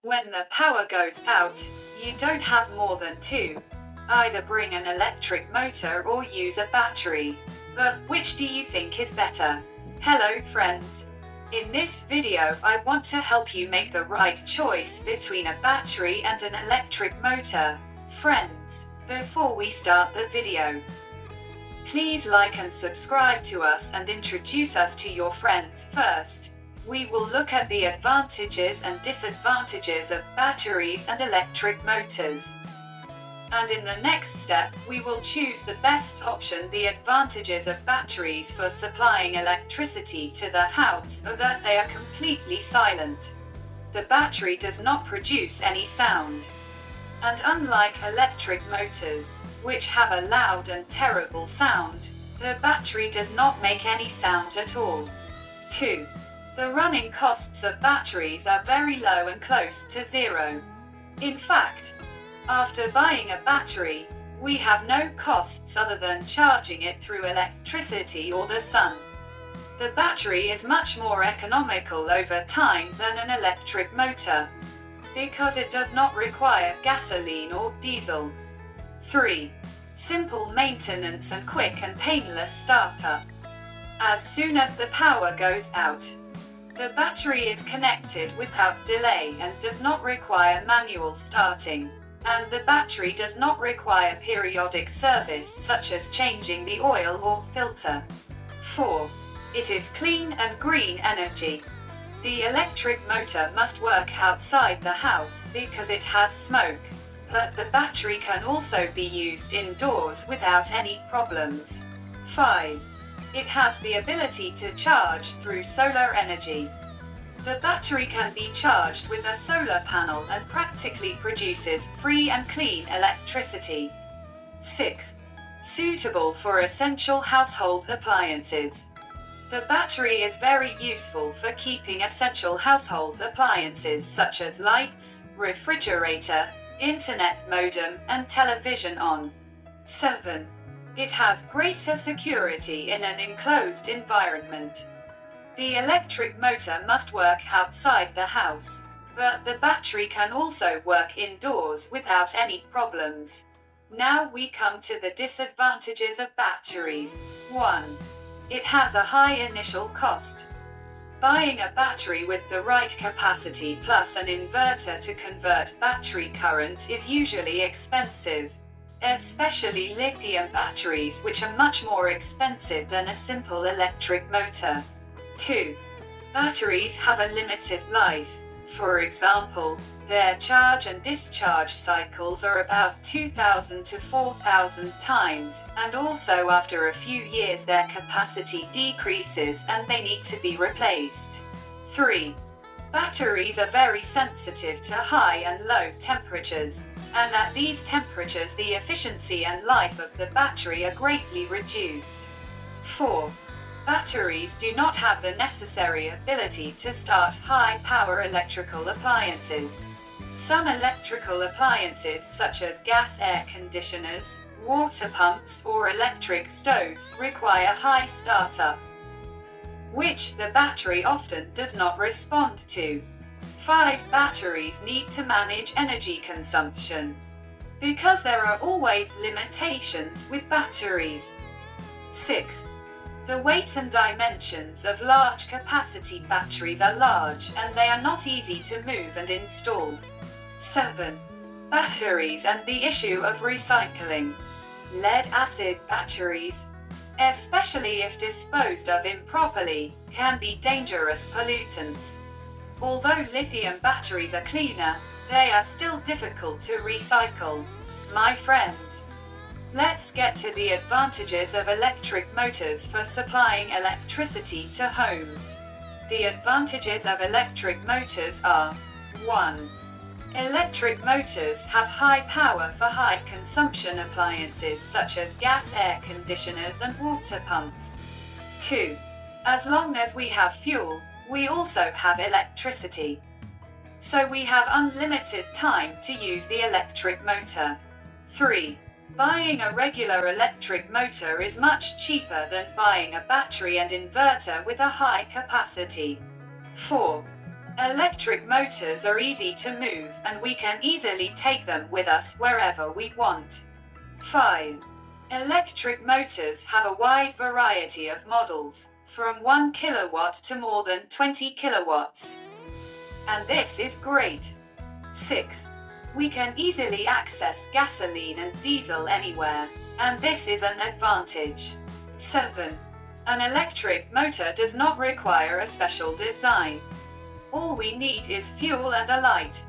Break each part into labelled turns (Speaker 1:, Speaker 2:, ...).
Speaker 1: When the power goes out, you don't have more than two. Either bring an electric motor or use a battery. But which do you think is better? Hello friends! In this video I want to help you make the right choice between a battery and an electric motor. Friends, before we start the video, please like and subscribe to us and introduce us to your friends first. We will look at the advantages and disadvantages of batteries and electric motors. And in the next step, we will choose the best option, the advantages of batteries for supplying electricity to the house so that they are completely silent. The battery does not produce any sound. And unlike electric motors, which have a loud and terrible sound, the battery does not make any sound at all. 2. The running costs of batteries are very low and close to zero. In fact, after buying a battery, we have no costs other than charging it through electricity or the sun. The battery is much more economical over time than an electric motor, because it does not require gasoline or diesel. 3. Simple maintenance and quick and painless startup. As soon as the power goes out, the battery is connected without delay and does not require manual starting, and the battery does not require periodic service such as changing the oil or filter. 4. It is clean and green energy. The electric motor must work outside the house because it has smoke, but the battery can also be used indoors without any problems. 5. It has the ability to charge through solar energy. The battery can be charged with a solar panel and practically produces free and clean electricity. 6. Suitable for essential household appliances. The battery is very useful for keeping essential household appliances such as lights, refrigerator, internet modem, and television on. 7. It has greater security in an enclosed environment. The electric motor must work outside the house, but the battery can also work indoors without any problems. Now we come to the disadvantages of batteries. 1. It has a high initial cost. Buying a battery with the right capacity plus an inverter to convert battery current is usually expensive, especially lithium batteries, which are much more expensive than a simple electric motor. 2. Batteries have a limited life. For example, their charge and discharge cycles are about 2,000 to 4,000 times, and also after a few years their capacity decreases and they need to be replaced. 3. Batteries are very sensitive to high and low temperatures, and at these temperatures the efficiency and life of the battery are greatly reduced. 4. Batteries do not have the necessary ability to start high-power electrical appliances. Some electrical appliances such as gas air conditioners, water pumps, or electric stoves require high startup, which the battery often does not respond to. 5. Batteries need to manage energy consumption, because there are always limitations with batteries. 6. The weight and dimensions of large capacity batteries are large and they are not easy to move and install. 7. Batteries and the issue of recycling. Lead-acid batteries, especially if disposed of improperly, can be dangerous pollutants. Although lithium batteries are cleaner, they are still difficult to recycle. My friends, let's get to the advantages of electric motors for supplying electricity to homes. The advantages of electric motors are: 1. Electric motors have high power for high consumption appliances such as gas air conditioners and water pumps. 2. As long as we have fuel, we also have electricity. So we have unlimited time to use the electric motor. 3. Buying a regular electric motor is much cheaper than buying a battery and inverter with a high capacity. 4. Electric motors are easy to move, and we can easily take them with us wherever we want. 5. Electric motors have a wide variety of models, from 1 kilowatt to more than 20 kilowatts. And this is great. 6. We can easily access gasoline and diesel anywhere, and this is an advantage. 7. An electric motor does not require a special design. All we need is fuel and a light.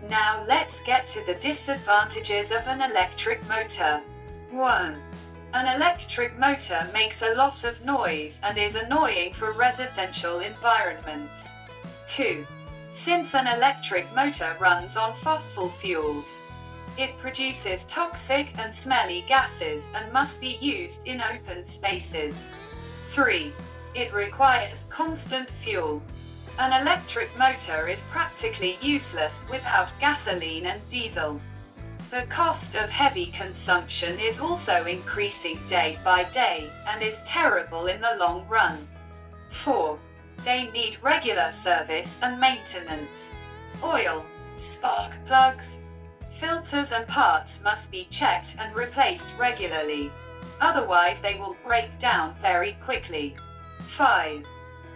Speaker 1: Now let's get to the disadvantages of an electric motor. 1. An electric motor makes a lot of noise and is annoying for residential environments. 2. Since an electric motor runs on fossil fuels, it produces toxic and smelly gases and must be used in open spaces. 3. It requires constant fuel. An electric motor is practically useless without gasoline and diesel. The cost of heavy consumption is also increasing day by day and is terrible in the long run. 4. They need regular service and maintenance. Oil, spark plugs, filters and parts must be checked and replaced regularly. Otherwise they will break down very quickly. 5.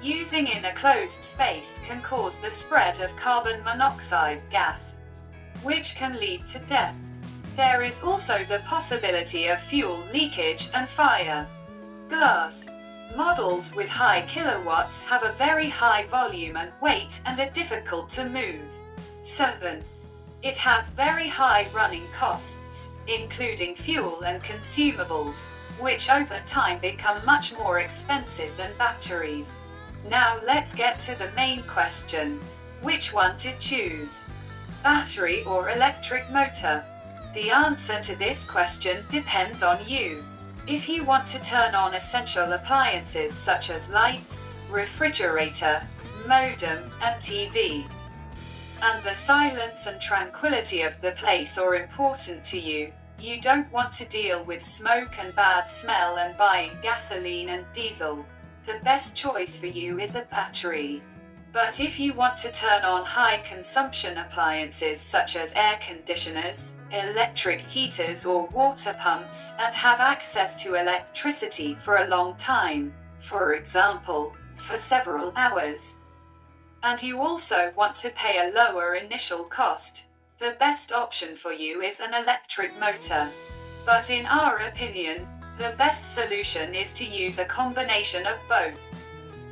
Speaker 1: Using in a closed space can cause the spread of carbon monoxide gas, which can lead to death. There is also the possibility of fuel leakage and fire. Glass. Models with high kilowatts have a very high volume and weight and are difficult to move. 7. It has very high running costs, including fuel and consumables, which over time become much more expensive than batteries. Now let's get to the main question. Which one to choose? Battery or electric motor? The answer to this question depends on you. If you want to turn on essential appliances such as lights, refrigerator, modem, and TV, and the silence and tranquility of the place are important to you, you don't want to deal with smoke and bad smell and buying gasoline and diesel, the best choice for you is a battery. But if you want to turn on high consumption appliances such as air conditioners, electric heaters or water pumps and have access to electricity for a long time, for example, for several hours, and you also want to pay a lower initial cost, the best option for you is an electric motor. But in our opinion, the best solution is to use a combination of both.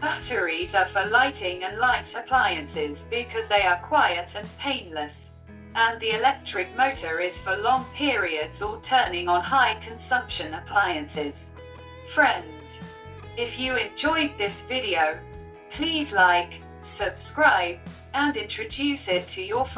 Speaker 1: Batteries are for lighting and light appliances because they are quiet and painless. And the electric motor is for long periods or turning on high consumption appliances. Friends, if you enjoyed this video, please like, subscribe, and introduce it to your friends.